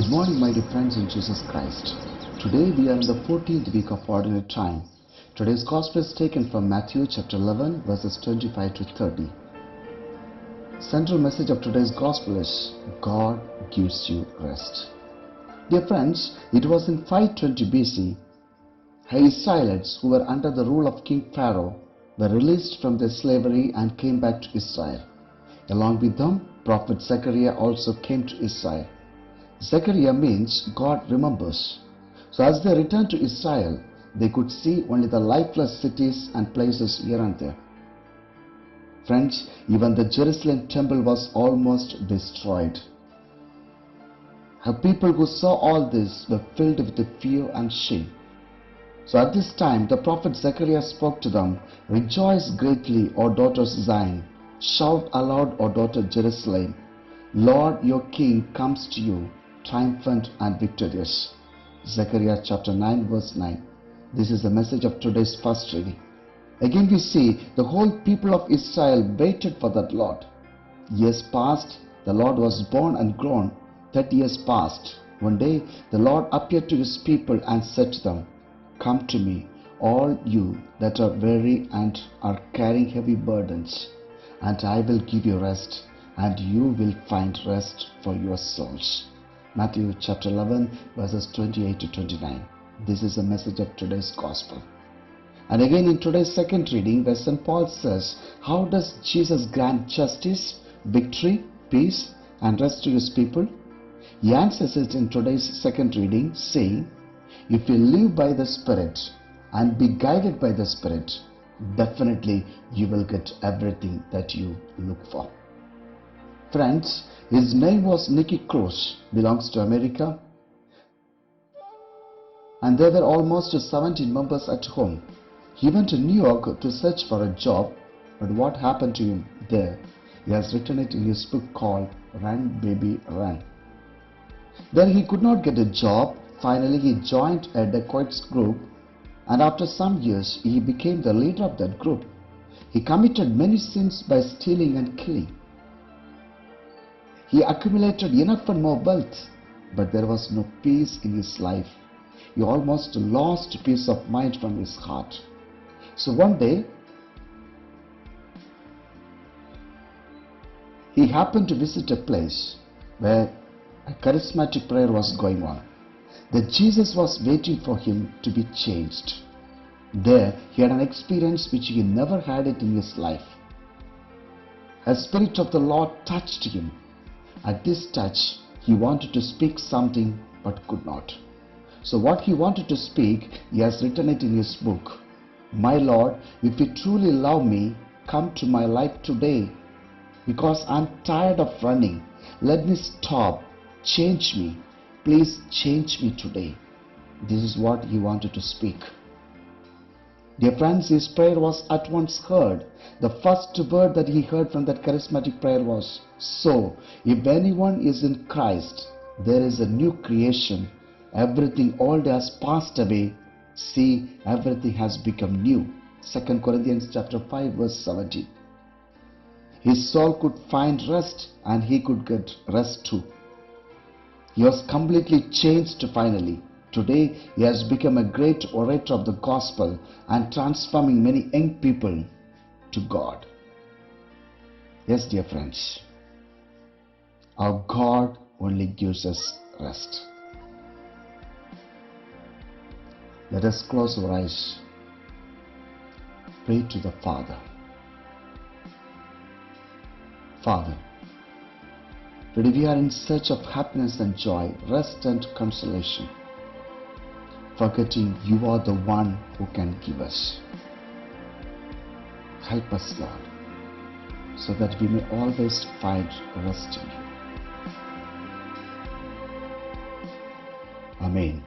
Good morning, my dear friends in Jesus Christ. Today we are in the 14th week of Ordinary Time. Today's Gospel is taken from Matthew chapter 11, verses 25 to 30. Central message of today's Gospel is God gives you rest. Dear friends, it was in 520 BC, Israelites who were under the rule of King Pharaoh were released from their slavery and came back to Israel. Along with them, Prophet Zechariah also came to Israel. Zechariah means God remembers. So as they returned to Israel, they could see only the lifeless cities and places here and there. Friends, even the Jerusalem temple was almost destroyed. Her people who saw all this were filled with fear and shame. So at this time, the prophet Zechariah spoke to them, "Rejoice greatly, O daughters Zion. Shout aloud, O daughter Jerusalem. Lord your King comes to you, triumphant and victorious." Zechariah chapter 9 verse 9. This is the message of today's first reading. Again we see the whole people of Israel waited for that Lord. Years passed, the Lord was born and grown. 30 years passed. One day the Lord appeared to his people and said to them, "Come to me, all you that are weary and are carrying heavy burdens, and I will give you rest, and you will find rest for your souls." Matthew chapter 11 verses 28 to 29. This is the message of today's Gospel. And again in today's second reading, where St. Paul says, how does Jesus grant justice, victory, peace and rest to his people? He answers it in today's second reading, saying, if you live by the Spirit and be guided by the Spirit, definitely you will get everything that you look for. Friends, his name was Nicky Cruz, belongs to America, and there were almost 17 members at home. He went to New York to search for a job, but what happened to him there? He has written it in his book called Run Baby Run. There he could not get a job. Finally he joined a dacoits group, and after some years he became the leader of that group. He committed many sins by stealing and killing. He accumulated enough and more wealth, but there was no peace in his life. He almost lost peace of mind from his heart. So one day, he happened to visit a place where a charismatic prayer was going on. That Jesus was waiting for him to be changed. There, he had an experience which he never had it in his life. A spirit of the Lord touched him. At this touch, he wanted to speak something but could not. So what he wanted to speak, he has written it in his book. My Lord, if you truly love me, come to my life today, because I'm tired of running. Let me stop. Change me. Please change me today. This is what he wanted to speak. Dear friends, his prayer was at once heard. The first word that he heard from that charismatic prayer was, so, if anyone is in Christ, there is a new creation. Everything old has passed away. See, everything has become new. 2 Corinthians chapter 5 verse 17. His soul could find rest, and he could get rest too. He was completely changed finally. Today, he has become a great orator of the gospel and transforming many young people to God. Yes, dear friends, our God only gives us rest. Let us close our eyes, pray to the Father. Father, today we are in search of happiness and joy, rest and consolation, forgetting you are the one who can give us. Help us, Lord, so that we may always find rest in you. Amen.